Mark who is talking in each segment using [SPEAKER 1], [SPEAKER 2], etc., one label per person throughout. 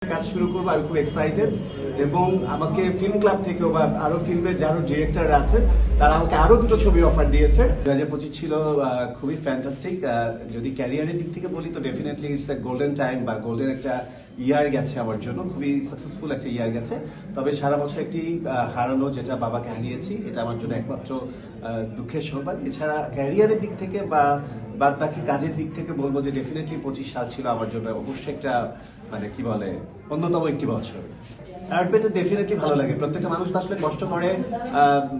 [SPEAKER 1] কাজ শুরু করবো, আমি খুব এক্সাইটেড এবং আমাকে ফিল্ম ক্লাব থেকেও বা আরো ফিল্মের যারা ডিরেক্টর আছেন তারা আমাকে আরো দুটো ছবির অফার দিয়েছে। 2025 ছিল খুবই ফ্যান্টাস্টিক। যদি ক্যারিয়ারের দিক থেকে বলি তো definitely it's a golden time বা গোল্ডেন একটা ইয়ার গেছে আমার জন্য, খুবই সাকসেসফুল একটা ইয়ার গেছে। তবে সারা বছর একটি হারানো, যেটা বাবাকে হারিয়েছি, এটা আমার জন্য একমাত্র দুঃখের সংবাদ। এছাড়া ক্যারিয়ারের দিক থেকে বা বাদ বাকি কাজের দিক থেকে বলবো যে ডেফিনেটলি 25 সাল ছিল আমার জন্য অবশ্যই একটা মানে কি বলে অন্যতম একটি বছর। আর পেটে ডেফিনেটলি ভালো লাগে। প্রত্যেকটা মানুষ তো আসলে কষ্ট করে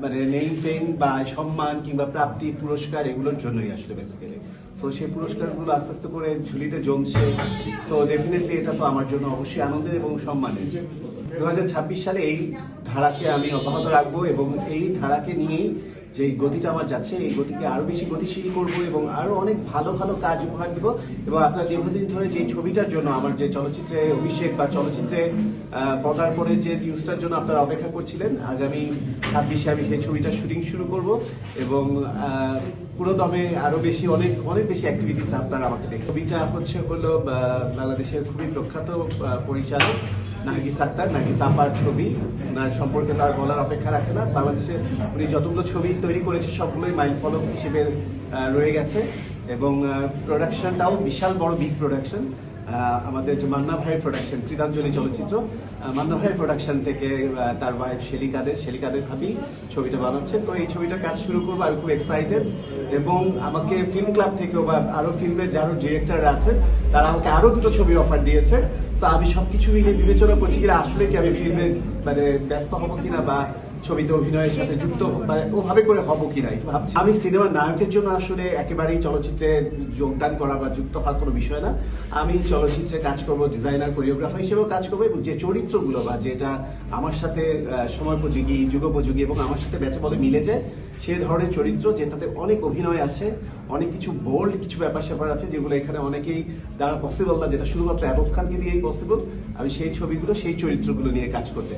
[SPEAKER 1] মানে নেম ফেম বা সম্মান কিংবা প্রাপ্তি পুরস্কার এগুলোর জন্যই আসলে বেসিক্যালি। সো সেই পুরস্কারগুলো আস্তে আস্তে করে ঝুলিতে জমছে। সো ডেফিনেটলি এটা তো আমার জন্য অবশ্যই আনন্দের এবং সম্মানের। 2026 সালে এই ধারাকে আমি অব্যাহত রাখবো এবং এই ধারাকে নিয়েই যে গতিটা আমার যাচ্ছে এই গতিকে আরো বেশি গতিশীল করব এবং আরো অনেক ভালো ভালো কাজ উপহার দিব। এবং আপনার দীর্ঘদিন ধরে যে ছবিটার জন্য আমার যে চলচ্চিত্রে অভিষেক বা চলচ্চিত্রে পদার্পণের যে নিউজটার জন্য আপনারা অপেক্ষা করছিলেন, আগামী 26-এ আমি সেই ছবিটার শুটিং শুরু করব এবং পুরো দমে আরো বেশি অনেক অনেক বেশি অ্যাক্টিভিটিস আপনারা আমাকে দেখবেন। ছবিটা হলো বাংলাদেশের খুবই প্রখ্যাত পরিচালক নার্গিস আক্তার, নার্গিস আপার ছবি। ওনার সম্পর্কে তার বলার অপেক্ষা রাখে না। বাংলাদেশে উনি যতগুলো ছবি তৈরি করেছে সবগুলোই মাইল ফলক হিসেবে রয়ে গেছে এবং প্রোডাকশনটাও বিশাল বড় বিগ প্রোডাকশন। আমাদের যে মান্না ভাইয়ের প্রোডাকশন, কৃতাঞ্জলি চলচ্চিত্র, মান্না ভাইয়ের প্রোডাকশন থেকে তার ওয়াইফ শেলিকাদের ভাবি ছবিটা বানাচ্ছে। তো এই ছবিটা কাজ শুরু করবো, আমি খুব এক্সাইটেড এবং আমাকে ফিল্ম ক্লাব থেকেও বা আরো ফিল্মের যারা ডিরেক্টর আছেন তারা আমাকে আরো দুটো ছবির অফার দিয়েছে। তো আমি সবকিছু মিলিয়ে বিবেচনা করছি কিনা আসলে কি আমি ফিল্মে মানে ব্যস্ত হবো কিনা বা ছবিতে অভিনয়ের সাথে যুক্ত ওভাবে করে হবো কিনা একটু ভাবছি। আমি সিনেমার নায়কের জন্য আসলে একেবারেই চলচ্চিত্রে যোগদান করা বা যুক্ত হওয়ার কোনো বিষয় না। আমি চলচ্চিত্রে কাজ করবো, ডিজাইনার কোরিওগ্রাফার হিসেবেও কাজ করবো এবং যে চরিত্রগুলো বা যেটা আমার সাথে সময়োপযোগী যুগোপযোগী এবং আমার সাথে ব্যাচে বলে মিলে যায় সে ধরনের চরিত্র, যেটাতে অনেক অভিনয় আছে, অনেক কিছু বোল্ড কিছু ব্যাপার স্যাপার আছে যেগুলো এখানে অনেকেই দ্বারা পসিবল না, যেটা শুধুমাত্র আবুফ খানকে দিয়েই পসিবল। আমি সেই ছবিগুলো সেই চরিত্রগুলো নিয়ে কাজ করতে